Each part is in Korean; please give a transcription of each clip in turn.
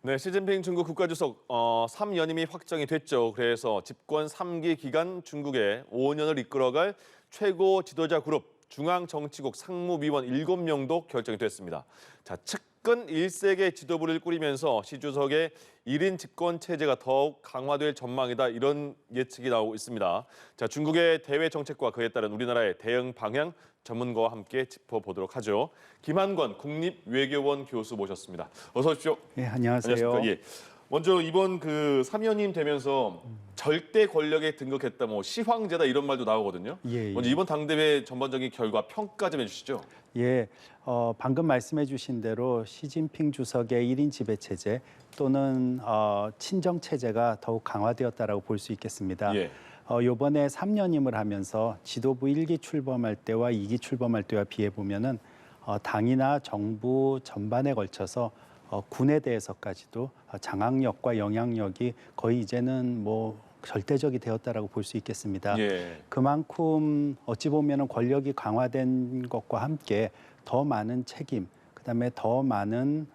네, 시진핑 중국 국가주석 3연임이 확정이 됐죠. 그래서 집권 3기 기간 중국의 5년을 이끌어갈 최고 지도자 그룹 중앙정치국 상무위원 7명도 결정이 됐습니다. 자, 측근 1세계 지도부를 꾸리면서 시 주석의 1인 집권 체제가 더욱 강화될 전망이다. 이런 예측이 나오고 있습니다. 자, 중국의 대외 정책과 그에 따른 우리나라의 대응 방향 전문가와 함께 짚어보도록 하죠. 김한권 국립외교원 교수 모셨습니다. 어서 오십시오. 네, 안녕하세요. 안녕하십니까. 예. 먼저 이번 그 3연임 되면서 절대 권력에 등극했다, 뭐 시황제다 이런 말도 나오거든요. 예, 예. 먼저 이번 당대회 전반적인 결과 평가 좀 해주시죠. 예, 방금 말씀해 주신 대로 시진핑 주석의 1인 지배 체제 또는 친정 체제가 더욱 강화되었다라고 볼 수 있겠습니다. 예. 이번에 3년임을 하면서 지도부 1기 출범할 때와 2기 출범할 때와 비해 보면은 당이나 정부 전반에 걸쳐서 군에 대해서까지도 장악력과 영향력이 거의 이제는 뭐 절대적이 되었다라고 볼 수 있겠습니다. 예. 그만큼 어찌 보면은 권력이 강화된 것과 함께 더 많은 책임, 그다음에 더 많은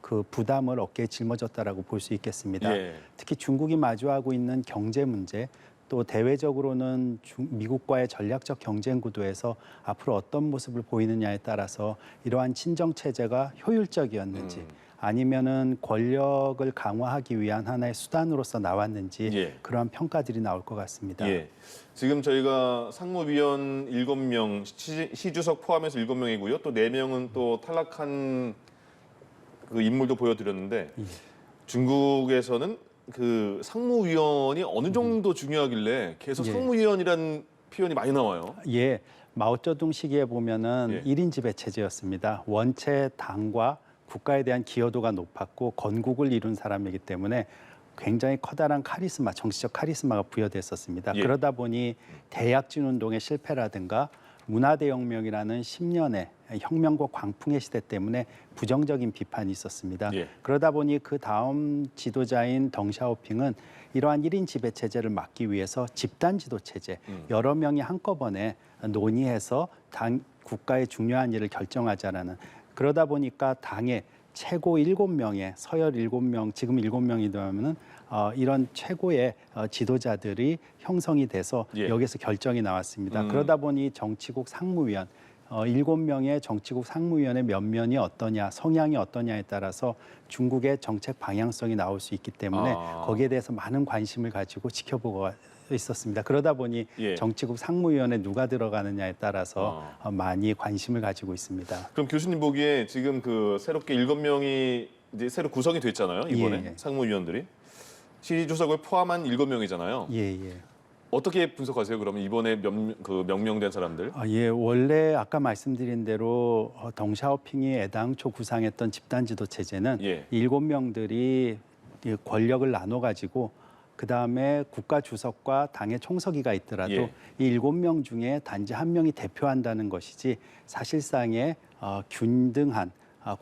그 부담을 어깨에 짊어졌다라고 볼 수 있겠습니다. 예. 특히 중국이 마주하고 있는 경제 문제, 또 대외적으로는 미국과의 전략적 경쟁 구도에서 앞으로 어떤 모습을 보이느냐에 따라서 이러한 친정 체제가 효율적이었는지 아니면은 권력을 강화하기 위한 하나의 수단으로서 나왔는지 예. 그러한 평가들이 나올 것 같습니다. 예. 지금 저희가 상무위원 7명, 시주석 포함해서 7명이고요. 또 4명은 또 탈락한 그 인물도 보여드렸는데 중국에서는 그 상무위원이 어느 정도 중요하길래 계속 예. 상무위원이라는 표현이 많이 나와요. 예, 마오쩌둥 시기에 보면은 예. 1인 지배 체제였습니다. 원체 당과 국가에 대한 기여도가 높았고 건국을 이룬 사람이기 때문에 굉장히 커다란 카리스마, 정치적 카리스마가 부여됐었습니다. 예. 그러다 보니 대약진 운동의 실패라든가 문화대혁명이라는 10년의 혁명과 광풍의 시대 때문에 부정적인 비판이 있었습니다. 예. 그러다 보니 그 다음 지도자인 덩샤오핑은 이러한 1인 지배 체제를 막기 위해서 집단 지도 체제, 여러 명이 한꺼번에 논의해서 국가의 중요한 일을 결정하자라는, 그러다 보니까 당의 최고 7명의 서열 7명, 지금 7명이라면은 이런 최고의 지도자들이 형성이 돼서 예. 여기서 결정이 나왔습니다. 그러다 보니 정치국 상무위원 7명의 정치국 상무위원의 면면이 어떠냐, 성향이 어떠냐에 따라서 중국의 정책 방향성이 나올 수 있기 때문에 거기에 대해서 많은 관심을 가지고 지켜보고 있었습니다. 그러다 보니 예. 정치국 상무위원회 누가 들어가느냐에 따라서 많이 관심을 가지고 있습니다. 그럼 교수님 보기에 지금 그 새롭게 7명이 이제 새로 구성이 됐잖아요. 이번에 예. 상무위원들이 시 주석을 포함한 7명이잖아요. 예, 예. 어떻게 분석하세요? 그러면 이번에 명명된 사람들? 예, 원래 아까 말씀드린 대로 덩샤오핑이 애당초 구상했던 집단 지도 체제는 예. 7명들이 권력을 나눠 가지고 그 다음에 국가 주석과 당의 총서기가 있더라도 예. 이 7명 중에 단지 한 명이 대표한다는 것이지 사실상의 균등한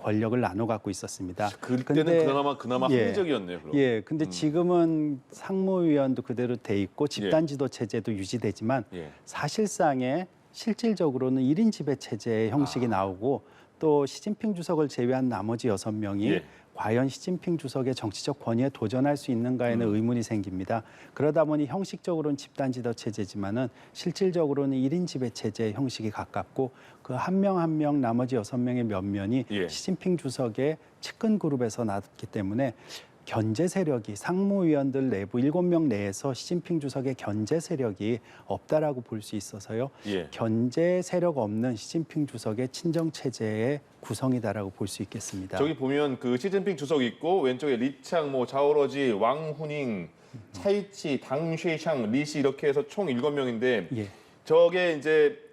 권력을 나눠 갖고 있었습니다. 그때는 그나마 예. 합리적이었네요. 그럼. 예, 근데 지금은 상무위원도 그대로 돼 있고 집단 지도 체제도 유지되지만 예. 사실상의 실질적으로는 1인 지배 체제의 형식이 나오고 또 시진핑 주석을 제외한 나머지 6명이 예. 과연 시진핑 주석의 정치적 권위에 도전할 수 있는가에는 의문이 생깁니다. 그러다 보니 형식적으로는 집단 지도 체제지만은 실질적으로는 1인 지배 체제의 형식이 가깝고 그 한 명 한 명 나머지 6명의 면면이 예. 시진핑 주석의 측근 그룹에서 나왔기 때문에 견제 세력이 상무위원들 내부 7명 내에서 시진핑 주석의 견제 세력이 없다라고 볼 수 있어서요. 예. 견제 세력 없는 시진핑 주석의 친정 체제의 구성이다라고 볼 수 있겠습니다. 저기 보면 그 시진핑 주석 있고 왼쪽에 리창, 뭐 자오러지, 왕후닝, 차이치, 당쉐샹, 리시 이렇게 해서 총 7명인데 예, 저게 이제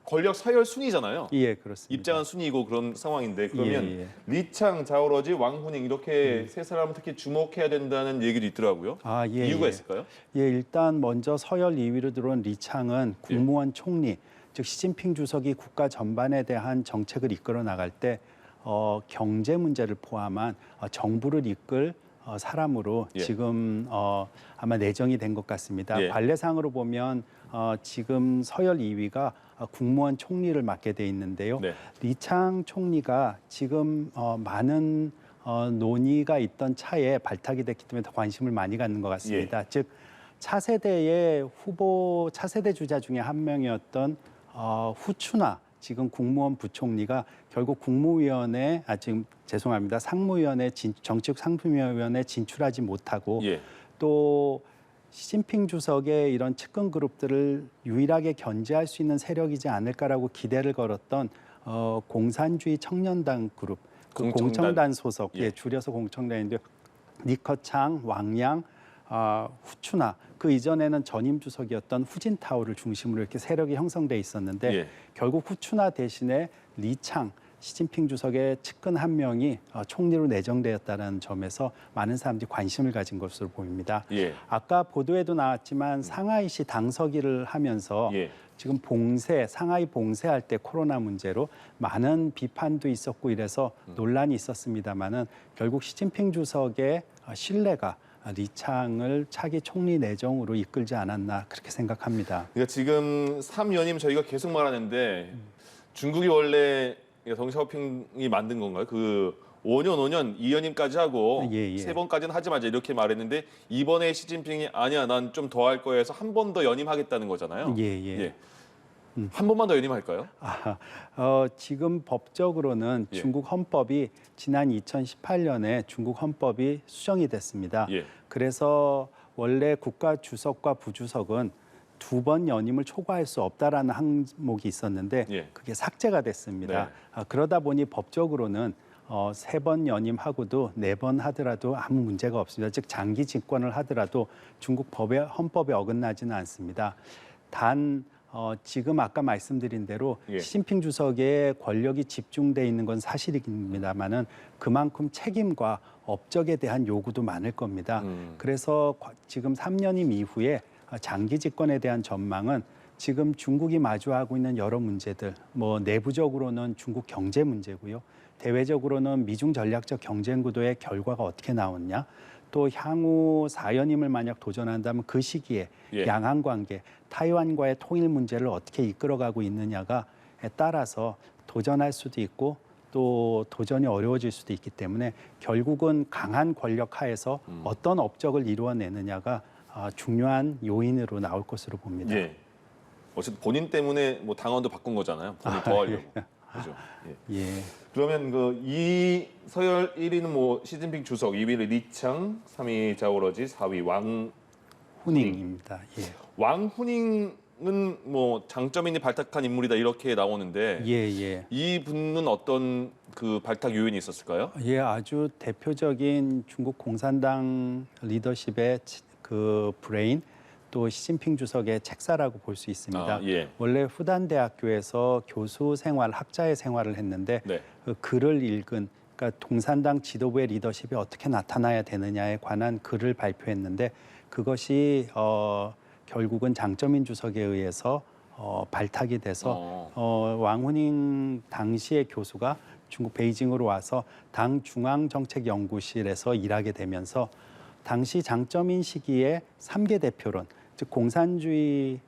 권력 서열 순위잖아요. 예, 그렇습니다. 입장은 순위고 그런 상황인데 그러면 예, 예. 리창, 자오러지, 왕후닝 이렇게 세 사람은 특히 주목해야 된다는 얘기도 있더라고요. 예, 이유가 예. 있을까요? 예, 일단 먼저 서열 2위로 들어온 리창은 국무원 총리, 즉 시진핑 주석이 국가 전반에 대한 정책을 이끌어 나갈 때 경제 문제를 포함한 정부를 이끌 사람으로 예. 지금 아마 내정이 된 것 같습니다. 예. 관례상으로 보면 지금 서열 2위가 국무원 총리를 맡게 돼 있는데요. 네. 리창 총리가 지금 많은 논의가 있던 차에 발탁이 됐기 때문에 더 관심을 많이 갖는 것 같습니다. 즉 차세대의 후보 차세대 주자 중에 한 명이었던 후추나 지금 국무원 부총리가 결국 지금 죄송합니다. 상무위원회 정치국 상무위원회에 진출하지 못하고 또 시진핑 주석의 이런 측근 그룹들을 유일하게 견제할 수 있는 세력이지 않을까라고 기대를 걸었던 공산주의 청년단 그룹, 공청단 소속, 줄여서 공청단인데 니커창, 왕양, 후추나 그 이전에는 전임 주석이었던 후진타오를 중심으로 이렇게 세력이 형성돼 있었는데 결국 후추나 대신에 리창 시진핑 주석의 측근 한 명이 총리로 내정되었다는 점에서 많은 사람들이 관심을 가진 것으로 보입니다. 아까 보도에도 나왔지만 상하이시 당서기를 하면서 지금 상하이 봉쇄할 때 코로나 문제로 많은 비판도 있었고 이래서 논란이 있었습니다마는 결국 시진핑 주석의 신뢰가 리창을 차기 총리 내정으로 이끌지 않았나 그렇게 생각합니다. 그러니까 지금 3연임 저희가 계속 말하는데 중국이 원래 덩샤오핑이 만든 건가요? 그 5년 2연임까지 하고 3번까지는 하지 말자 이렇게 말했는데 이번에 시진핑이 아니야 난 좀 더 할 거야 해서 한 번 더 연임하겠다는 거잖아요. 한 번만 더 연임할까요? 지금 법적으로는 중국 헌법이 지난 2018년에 중국 헌법이 수정이 됐습니다. 그래서 원래 국가 주석과 부주석은 2번 연임을 초과할 수 없다라는 항목이 있었는데 그게 삭제가 됐습니다. 그러다 보니 법적으로는 3번 연임하고도 4번 하더라도 아무 문제가 없습니다. 즉 장기 집권을 하더라도 중국 헌법에 어긋나지는 않습니다. 단 지금 아까 말씀드린 대로 시진핑 주석의 권력이 집중돼 있는 건 사실입니다만은 그만큼 책임과 업적에 대한 요구도 많을 겁니다. 그래서 지금 3년임 이후에 장기 집권에 대한 전망은 지금 중국이 마주하고 있는 여러 문제들, 내부적으로는 중국 경제 문제고요. 대외적으로는 미중 전략적 경쟁 구도의 결과가 어떻게 나오느냐, 또 향후 4연임을 만약 도전한다면 그 시기에 양안 관계, 타이완과의 통일 문제를 어떻게 이끌어가고 있느냐에 따라서 도전할 수도 있고 또 도전이 어려워질 수도 있기 때문에 결국은 강한 권력 하에서 어떤 업적을 이루어내느냐가 중요한 요인으로 나올 것으로 봅니다. 어쨌든 본인 때문에 당원도 바꾼 거잖아요. 본인 더 하려고. 그렇죠. 그러면 이 서열 1위는 시진핑 주석, 2위는 리창, 3위 자오러지, 4위 왕후닝입니다. 왕후닝은 장점인이 발탁한 인물이다 이렇게 나오는데 이분은 어떤 그 발탁 요인이 있었을까요? 아주 대표적인 중국 공산당 리더십의 그 브레인 또 시진핑 주석의 책사라고 볼 수 있습니다. 원래 후단대학교에서 교수 생활, 학자의 생활을 했는데 그 글을 읽은 그러니까 공산당 지도부의 리더십이 어떻게 나타나야 되느냐에 관한 글을 발표했는데 그것이 결국은 장점인 주석에 의해서 발탁이 돼서 왕후닝 당시의 교수가 중국 베이징으로 와서 당 중앙정책연구실에서 일하게 되면서 당시 장점인 시기에 3개 대표론, 즉 공산주의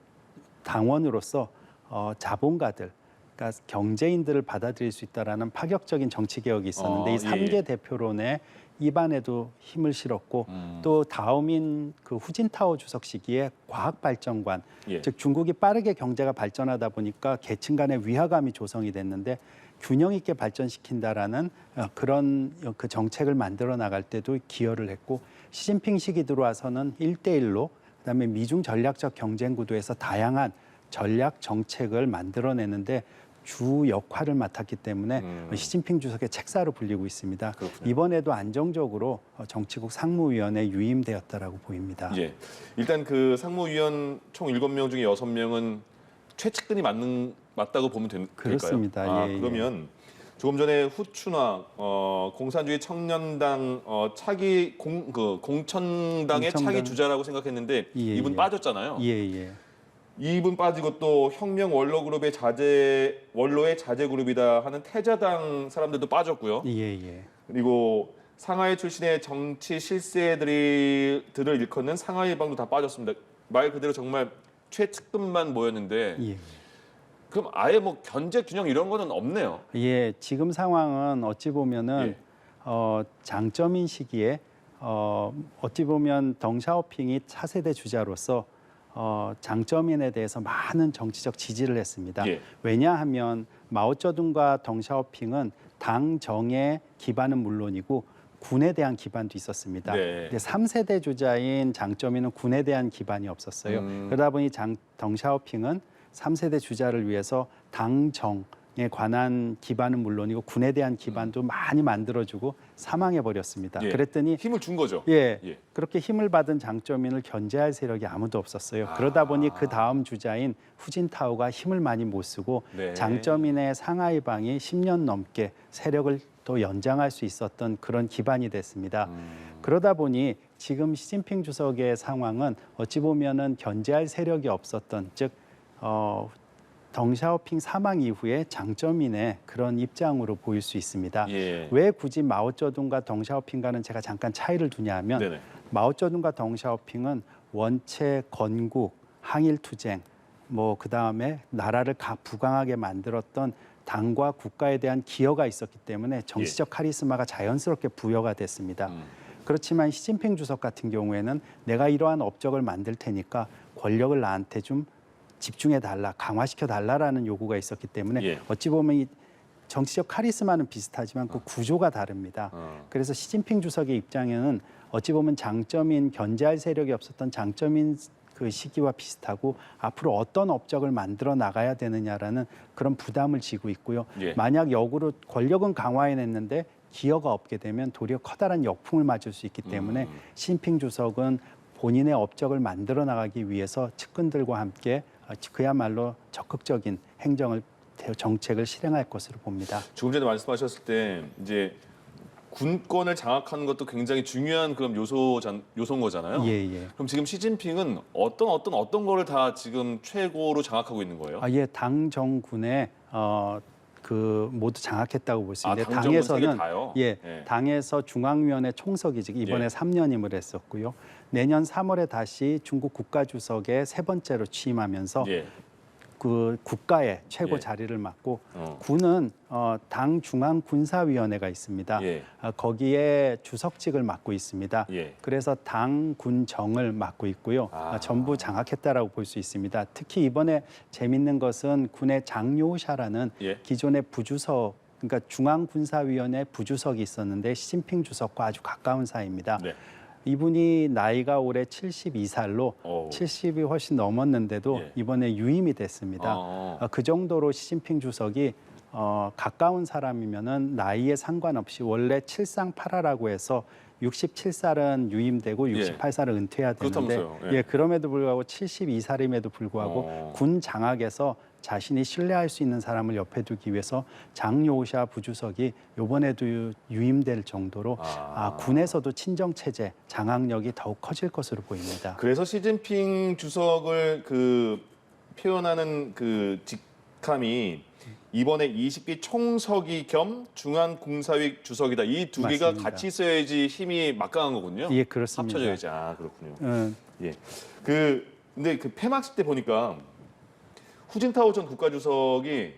당원으로서 자본가들, 그러니까 경제인들을 받아들일 수 있다라는 파격적인 정치 개혁이 있었는데 이 3개 대표론에 입안에도 힘을 실었고 또 다음인 그 후진타오 주석 시기에 과학발전관, 즉 중국이 빠르게 경제가 발전하다 보니까 계층 간의 위화감이 조성이 됐는데 균형 있게 발전시킨다라는 그런 그 정책을 만들어 나갈 때도 기여를 했고 시진핑 시기 들어와서는 1대1로 그다음에 미중 전략적 경쟁 구도에서 다양한 전략 정책을 만들어내는데 주 역할을 맡았기 때문에 시진핑 주석의 책사로 불리고 있습니다. 이번에도 안정적으로 정치국 상무위원회에 유임되었다라고 보입니다. 일단 그 상무위원 총 7명 중에 6명은 최측근이 맞다고 보면 될까요? 그렇습니다. 그러면 조금 전에 후추나 공산주의 청년당 공천당의 차기 주자라고 생각했는데 이분 빠졌잖아요. 이분 빠지고 또 혁명 원로 그룹의 원로의 자제 그룹이다 하는 태자당 사람들도 빠졌고요. 그리고 상하이 출신의 정치 실세들을 일컫는 상하이방도 다 빠졌습니다. 말 그대로 정말 최측근만 모였는데 그럼 아예 견제 균형 이런 거는 없네요. 지금 상황은 어찌 보면은 장점인 시기에 어찌 보면 덩샤오핑이 차세대 주자로서 장점인에 대해서 많은 정치적 지지를 했습니다. 예. 왜냐하면 마오쩌둥과 덩샤오핑은 당 정의 기반은 물론이고 군에 대한 기반도 있었습니다. 네. 근데 3세대 주자인 장점인은 군에 대한 기반이 없었어요. 그러다 보니 덩샤오핑은 3세대 주자를 위해서 당정에 관한 기반은 물론이고 군에 대한 기반도 많이 만들어주고 사망해 버렸습니다. 예. 그랬더니 힘을 준 거죠. 예, 예. 그렇게 힘을 받은 장점인을 견제할 세력이 아무도 없었어요. 그러다 보니 그 다음 주자인 후진타오가 힘을 많이 못 쓰고 네. 장점인의 상하이방이 10년 넘게 세력을 또 연장할 수 있었던 그런 기반이 됐습니다. 그러다 보니 지금 시진핑 주석의 상황은 어찌 보면은 견제할 세력이 없었던, 즉 덩샤오핑 사망 이후에 장점인의 그런 입장으로 보일 수 있습니다. 예. 왜 굳이 마오쩌둥과 덩샤오핑과는 제가 잠깐 차이를 두냐면 네네. 마오쩌둥과 덩샤오핑은 원체 건국, 항일투쟁, 뭐 그다음에 나라를 부강하게 만들었던 당과 국가에 대한 기여가 있었기 때문에 정치적 카리스마가 자연스럽게 부여가 됐습니다. 그렇지만 시진핑 주석 같은 경우에는 내가 이러한 업적을 만들 테니까 권력을 나한테 좀 집중해 달라, 강화시켜 달라라는 요구가 있었기 때문에 예. 어찌 보면 이 정치적 카리스마는 비슷하지만 그 구조가 다릅니다. 그래서 시진핑 주석의 입장에는 어찌 보면 장점인 견제할 세력이 없었던 장점인 그 시기와 비슷하고 앞으로 어떤 업적을 만들어 나가야 되느냐라는 그런 부담을 지고 있고요. 예. 만약 역으로 권력은 강화해냈는데 기여가 없게 되면 도리어 커다란 역풍을 맞을 수 있기 때문에 시진핑 주석은 본인의 업적을 만들어 나가기 위해서 측근들과 함께 그야말로 적극적인 정책을 실행할 것으로 봅니다. 조금 전에 말씀하셨을 때 이제 군권을 장악하는 것도 굉장히 중요한 그런 요소인 거잖아요. 예. 그럼 지금 시진핑은 어떤 거를 다 지금 최고로 장악하고 있는 거예요? 예, 당 정군에 그 모두 장악했다고 볼 수 있는데 당정은 세개 당에서는 다요? 당에서 중앙위원회 총서기직 이번에 3년임을 했었고요. 내년 3월에 다시 중국 국가주석에 세 번째로 취임하면서 그 국가의 최고 자리를 맡고 군은 당 중앙군사위원회가 있습니다. 거기에 주석직을 맡고 있습니다. 그래서 당 군정을 맡고 있고요. 전부 장악했다라고 볼 수 있습니다. 특히 이번에 재밌는 것은 군의 장요샤라는 기존의 부주석, 그러니까 중앙군사위원회 부주석이 있었는데 시진핑 주석과 아주 가까운 사이입니다. 이분이 나이가 올해 72살로 70이 훨씬 넘었는데도 이번에 유임이 됐습니다. 그 정도로 시진핑 주석이 가까운 사람이면은 나이에 상관없이 원래 칠상팔하라고 해서 67살은 유임되고 68살은 은퇴해야 되는데 그럼에도 불구하고 72살임에도 불구하고 군 장악에서 자신이 신뢰할 수 있는 사람을 옆에 두기 위해서 장요샤 부주석이 이번에도 유임될 정도로 군에서도 친정 체제 장악력이 더욱 커질 것으로 보입니다. 그래서 시진핑 주석을 그 표현하는 그 직함이 이번에 20기 총서기 겸 중앙군사위 주석이다. 이 두 개가 같이 있어야지 힘이 막강한 거군요. 예, 그렇습니다. 합쳐져야지. 그렇군요. 예. 근데 그 폐막식 때 보니까 후진타오 전 국가주석이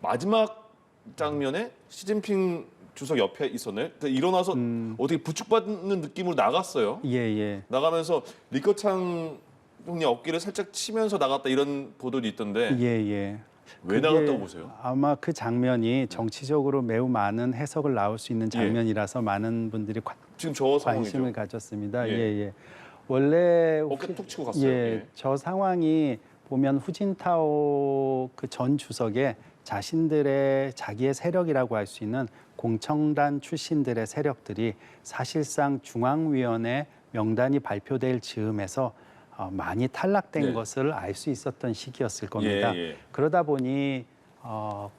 마지막 장면에 시진핑 주석 옆에 있었네. 그러니까 일어나서 어떻게 부축받는 느낌으로 나갔어요. 나가면서 리커창 형님 어깨를 살짝 치면서 나갔다 이런 보도도 있던데. 왜 나갔다고 보세요? 아마 그 장면이 정치적으로 매우 많은 해석을 나올 수 있는 장면이라서 많은 분들이 지금 저 관심을 가졌습니다. 원래 어깨 툭 치고 갔어요. 저 상황이 보면 후진타오 그 전 주석의 자기의 세력이라고 할 수 있는 공청단 출신들의 세력들이 사실상 중앙위원회 명단이 발표될 즈음에서 많이 탈락된 것을 알 수 있었던 시기였을 겁니다. 그러다 보니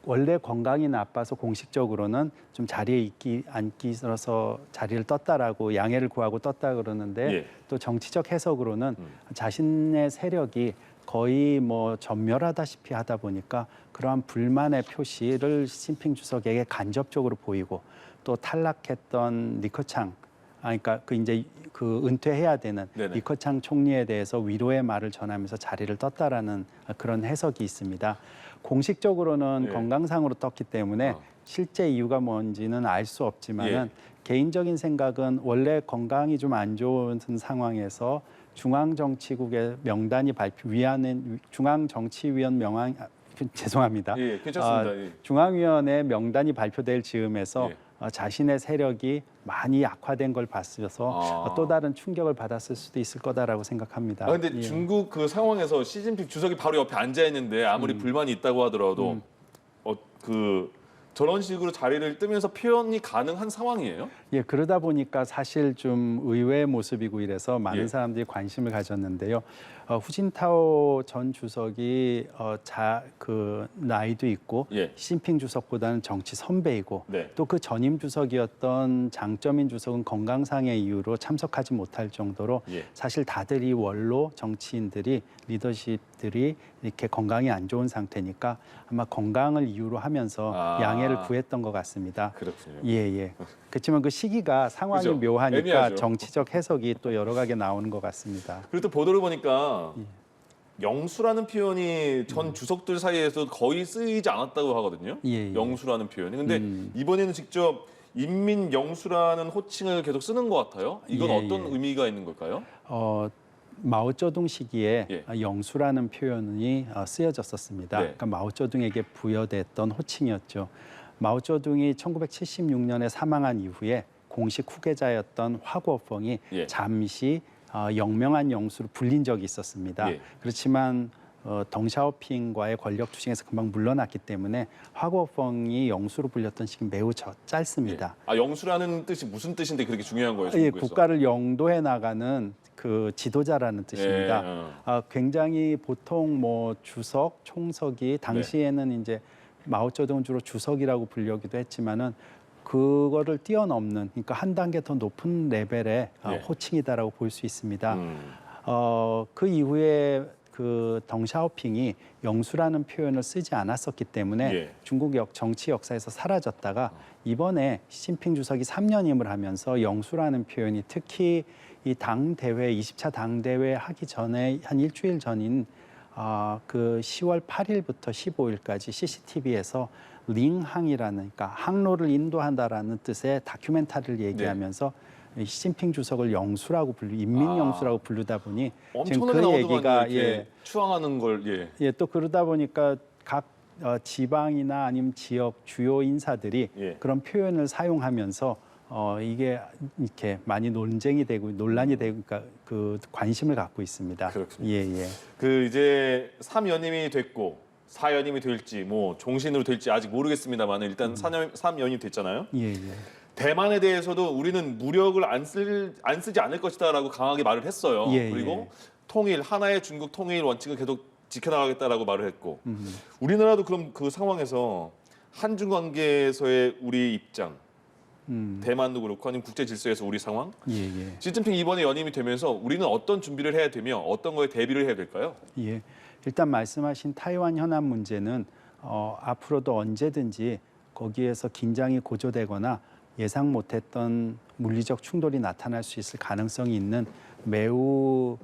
원래 건강이 나빠서 공식적으로는 좀 자리에 앉기서 자리를 떴다라고 양해를 구하고 떴다 그러는데 또 정치적 해석으로는 자신의 세력이 거의 뭐 전멸하다시피 하다 보니까 그러한 불만의 표시를 시진핑 주석에게 간접적으로 보이고 또 탈락했던 리커창 그러니까 이제 은퇴해야 되는 리커창 총리에 대해서 위로의 말을 전하면서 자리를 떴다라는 그런 해석이 있습니다. 공식적으로는 건강상으로 떴기 때문에 실제 이유가 뭔지는 알 수 없지만은 개인적인 생각은 원래 건강이 좀 안 좋은 상황에서 중앙정치국의 명단이 위안은 중앙정치위원 명한 죄송합니다. 예, 괜찮습니다. 예. 중앙위원회 명단이 발표될 즈음에서 예. 자신의 세력이 많이 약화된 걸 봤어서 또 다른 충격을 받았을 수도 있을 거다라고 생각합니다. 근데 예. 중국 그 상황에서 시진핑 주석이 바로 옆에 앉아 있는데 아무리 불만이 있다고 하더라도 그 저런 식으로 자리를 뜨면서 표현이 가능한 상황이에요? 예, 그러다 보니까 사실 좀 의외의 모습이고 이래서 많은 예. 사람들이 관심을 가졌는데요. 후진타오 전 주석이 그 나이도 있고 예. 시진핑 주석보다는 정치 선배이고 네. 또 그 전임 주석이었던 장쩌민 주석은 건강상의 이유로 참석하지 못할 정도로 예. 사실 다들 이 원로 정치인들이 리더십들이 이렇게 건강이 안 좋은 상태니까 아마 건강을 이유로 하면서 양해를 구했던 것 같습니다. 그렇군요. 예, 예. 그렇지만 그 시기가 상황이 그죠. 묘하니까 애매하죠. 정치적 해석이 또 여러 가지 나오는 것 같습니다. 그리고 또 보도를 보니까 영수라는 표현이 전 주석들 사이에서 거의 쓰이지 않았다고 하거든요. 예, 예. 영수라는 표현이. 근데 이번에는 직접 인민 영수라는 호칭을 계속 쓰는 것 같아요. 이건 예, 어떤 예. 의미가 있는 걸까요? 마오쩌둥 시기에 예. 영수라는 표현이 쓰여졌었습니다. 네. 그러니까 마오쩌둥에게 부여됐던 호칭이었죠. 마오쩌둥이 1976년에 사망한 이후에 공식 후계자였던 화구어펑이 예. 잠시 영명한 영수로 불린 적이 있었습니다. 예. 그렇지만 덩샤오핑과의 권력 투쟁에서 금방 물러났기 때문에 화구어펑이 영수로 불렸던 시기는 매우 짧습니다. 영수라는 뜻이 무슨 뜻인데 그렇게 중요한 거예요? 예, 중국에서? 국가를 영도해 나가는 그 지도자라는 뜻입니다. 굉장히 보통 뭐 주석, 총석이 당시에는 이제 마오쩌둥은 주로 주석이라고 불리기도 했지만은 그거를 뛰어넘는, 그러니까 한 단계 더 높은 레벨의 호칭이다라고 볼 수 있습니다. 그 이후에 그 덩샤오핑이 영수라는 표현을 쓰지 않았었기 때문에 중국 정치 역사에서 사라졌다가 이번에 시진핑 주석이 3년임을 하면서 영수라는 표현이 특히 이 당대회 20차 당대회 하기 전에 한 일주일 전인 그 10월 8일부터 15일까지 CCTV에서 링항이라는, 그러니까 항로를 인도한다라는 뜻의 다큐멘터리를 얘기하면서 시진핑 주석을 영수라고 인민 영수라고 부르다 보니 지금 그 얘기가 추앙하는 걸 또 그러다 보니까 각 지방이나 아니면 지역 주요 인사들이 그런 표현을 사용하면서 이게 이렇게 많이 논쟁이 되고 논란이 되고, 그러니까 그 관심을 갖고 있습니다. 그렇군요. 예. 그 이제 3연임이 됐고 4연임이 될지 뭐 종신으로 될지 아직 모르겠습니다만 일단 3연임이 됐잖아요. 예. 대만에 대해서도 우리는 무력을 안 쓰지 않을 것이다라고 강하게 말을 했어요. 그리고 통일, 하나의 중국 통일 원칙을 계속 지켜나가겠다라고 말을 했고 우리나라도 그럼 그 상황에서 한중 관계에서의 우리 입장, 대만도 그렇고 아니면 국제 질서에서 우리 상황, 시진핑 이번에 연임이 되면서 우리는 어떤 준비를 해야 되며 어떤 거에 대비를 해야 될까요? 예. 일단 말씀하신 타이완 현안 문제는 앞으로도 언제든지 거기에서 긴장이 고조되거나 예상 못했던 물리적 충돌이 나타날 수 있을 가능성이 있는 매우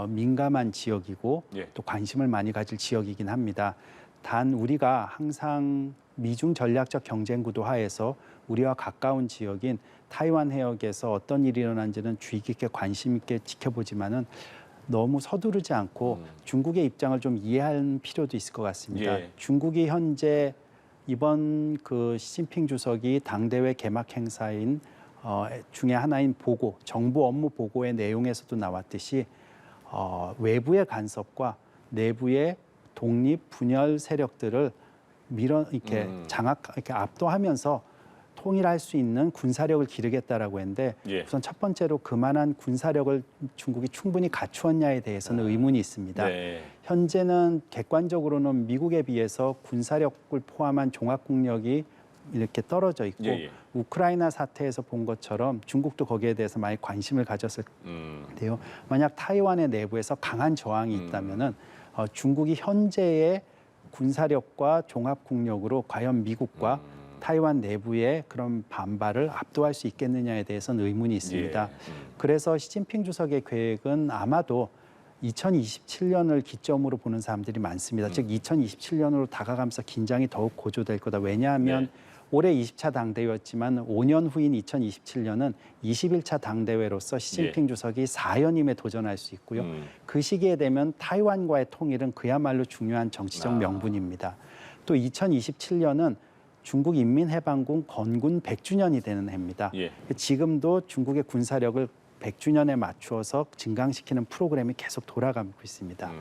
민감한 지역이고 또 관심을 많이 가질 지역이긴 합니다. 단 우리가 항상 미중 전략적 경쟁 구도 하에서 우리와 가까운 지역인 타이완 해역에서 어떤 일이 일어난지는 주의 깊게 관심 있게 지켜보지만은 너무 서두르지 않고 중국의 입장을 좀 이해할 필요도 있을 것 같습니다. 중국이 현재 이번 그 시진핑 주석이 당대회 개막 행사인 중에 하나인 보고, 정부 업무 보고의 내용에서도 나왔듯이 외부의 간섭과 내부의 독립 분열 세력들을 이렇게 이렇게 압도하면서 통일할 수 있는 군사력을 기르겠다라고 했는데 우선 첫 번째로 그만한 군사력을 중국이 충분히 갖추었냐에 대해서는 의문이 있습니다. 현재는 객관적으로는 미국에 비해서 군사력을 포함한 종합국력이 이렇게 떨어져 있고 우크라이나 사태에서 본 것처럼 중국도 거기에 대해서 많이 관심을 가졌을 텐데요. 만약 타이완의 내부에서 강한 저항이 있다면은 중국이 현재의 군사력과 종합국력으로 과연 미국과 타이완 내부의 그런 반발을 압도할 수 있겠느냐에 대해서는 의문이 있습니다. 그래서 시진핑 주석의 계획은 아마도 2027년을 기점으로 보는 사람들이 많습니다. 즉 2027년으로 다가가면서 긴장이 더욱 고조될 거다. 왜냐하면 올해 20차 당대회였지만 5년 후인 2027년은 21차 당대회로서 시진핑 주석이 4연임에 도전할 수 있고요. 그 시기에 되면 타이완과의 통일은 그야말로 중요한 정치적 명분입니다. 또 2027년은 중국 인민해방군 건군 100주년이 되는 해입니다. 예. 지금도 중국의 군사력을 100주년에 맞추어서 증강시키는 프로그램이 계속 돌아가고 있습니다.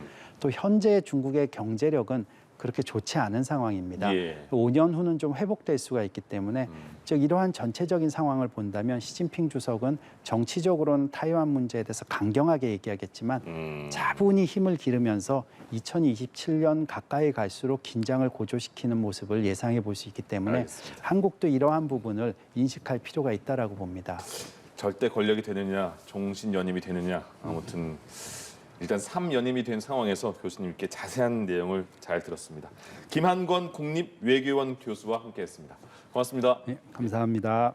또 현재 중국의 경제력은 그렇게 좋지 않은 상황입니다. 예. 5년 후는 좀 회복될 수가 있기 때문에 즉 이러한 전체적인 상황을 본다면 시진핑 주석은 정치적으로는 타이완 문제에 대해서 강경하게 얘기하겠지만 차분히 힘을 기르면서 2027년 가까이 갈수록 긴장을 고조시키는 모습을 예상해 볼 수 있기 때문에 알겠습니다. 한국도 이러한 부분을 인식할 필요가 있다라고 봅니다. 절대 권력이 되느냐, 종신연임이 되느냐, 아무튼 일단 3연임이 된 상황에서 교수님께 자세한 내용을 잘 들었습니다. 김한권 국립외교원 교수와 함께했습니다. 고맙습니다. 네, 감사합니다.